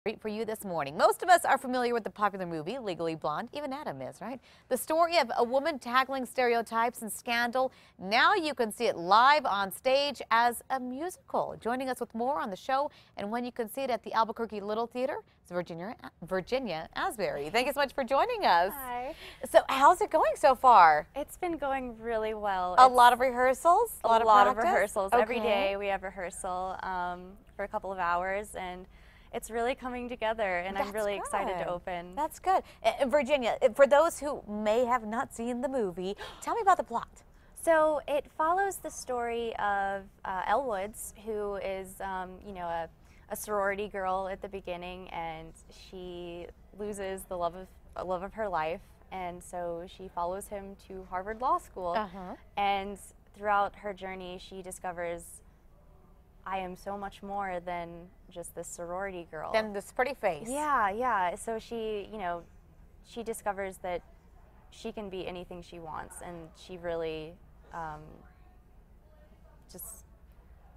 Great for you this morning. Most of us are familiar with the popular movie Legally Blonde. Even Adam is, right? The story of a woman tackling stereotypes and scandal. Now you can see it live on stage as a musical. Joining us with more on the show and when you can see it at the Albuquerque Little Theatre is Virginia Asbury. Thank you so much for joining us. Hi. So how's it going so far? It's been going really well. A lot of rehearsals? A lot of practice? rehearsals. Okay. Every day we have rehearsal for a couple of hours, and it's really coming together, and I'm really excited to open. That's good. Virginia, for those who may have not seen the movie, tell me about the plot. So it follows the story of Elle Woods, who is, a sorority girl at the beginning, and she loses the love of her life, and so she follows him to Harvard Law School. And throughout her journey, she discovers, I am so much more than just this sorority girl. Than this pretty face. Yeah. So she discovers that she can be anything she wants, and she really just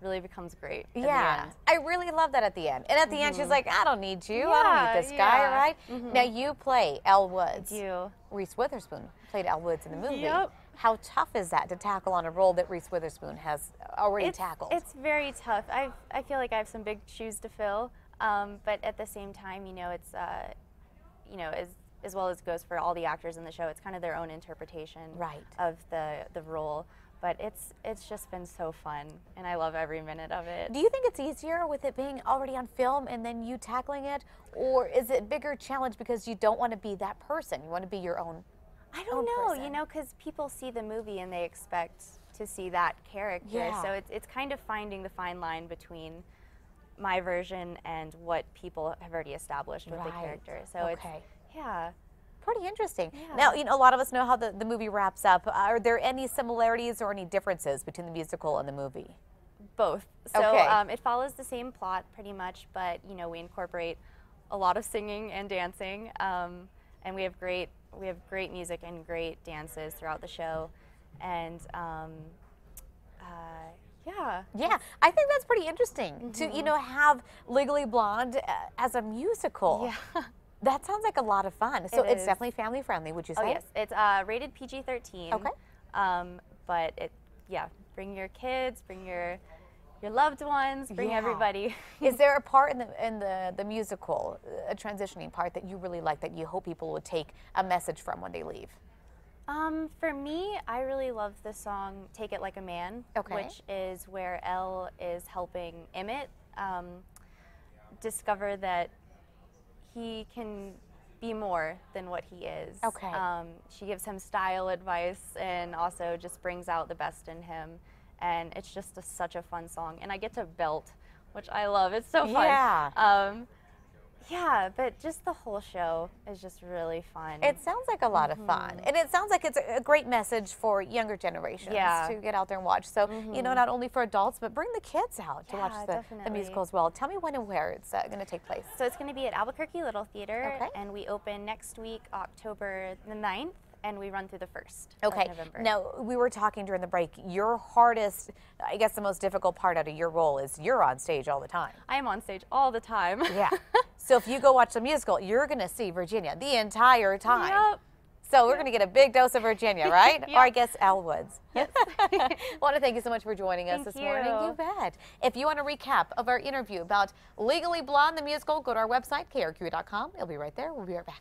really becomes great at the end. I really love that at the end. And at the end, she's like, I don't need you. I don't need this guy, right? Now, you play Elle Woods. I do. Reese Witherspoon played Elle Woods in the movie. Yep. How tough is that to tackle on a role that Reese Witherspoon has already tackled? It's very tough. I feel like I have some big shoes to fill, but at the same time, it's as well as goes for all the actors in the show. It's kind of their own interpretation of the role. But it's just been so fun, and I love every minute of it. Do you think it's easier with it being already on film and then you tackling it, or is it a bigger challenge because you don't want to be that person? You want to be your own? I don't know, because people see the movie and they expect to see that character. Yeah. So it's kind of finding the fine line between my version and what people have already established with the character. So it's pretty interesting. Now, a lot of us know how the movie wraps up. Are there any similarities or any differences between the musical and the movie? Both. So it follows the same plot pretty much, but we incorporate a lot of singing and dancing, and we have great music and great dances throughout the show, and yeah, I think that's pretty interesting to have Legally Blonde as a musical. Yeah. That sounds like a lot of fun. So it's definitely family friendly, would you say? Oh yes, it's rated PG-13. Okay. But bring your kids, bring your loved ones, bring everybody. Is there a part in the musical, a transitioning part that you really like, that you hope people would take a message from when they leave? For me, I really love the song "Take It Like a Man," which is where Elle is helping Emmett discover that he can be more than what he is. She gives him style advice and also just brings out the best in him. And it's just such a fun song. And I get to belt, which I love. It's so fun. But just the whole show is just really fun. It sounds like a lot of fun. And it sounds like it's a great message for younger generations to get out there and watch. So, not only for adults, but bring the kids out to watch the musical as well. Tell me when and where it's going to take place. So it's going to be at Albuquerque Little Theatre, and we open next week, October the 9th. And we run through the 1st of November. Now, we were talking during the break, your hardest, I guess the most difficult part out of your role is you're on stage all the time. I am on stage all the time. Yeah. So if you go watch the musical, you're going to see Virginia the entire time. Yep. So we're going to get a big dose of Virginia, right? Or I guess Elle Woods. Yes. I want to thank you so much for joining us this morning. You bet. If you want a recap of our interview about Legally Blonde, the musical, go to our website, KRQE.com. It'll be right there. We'll be right back.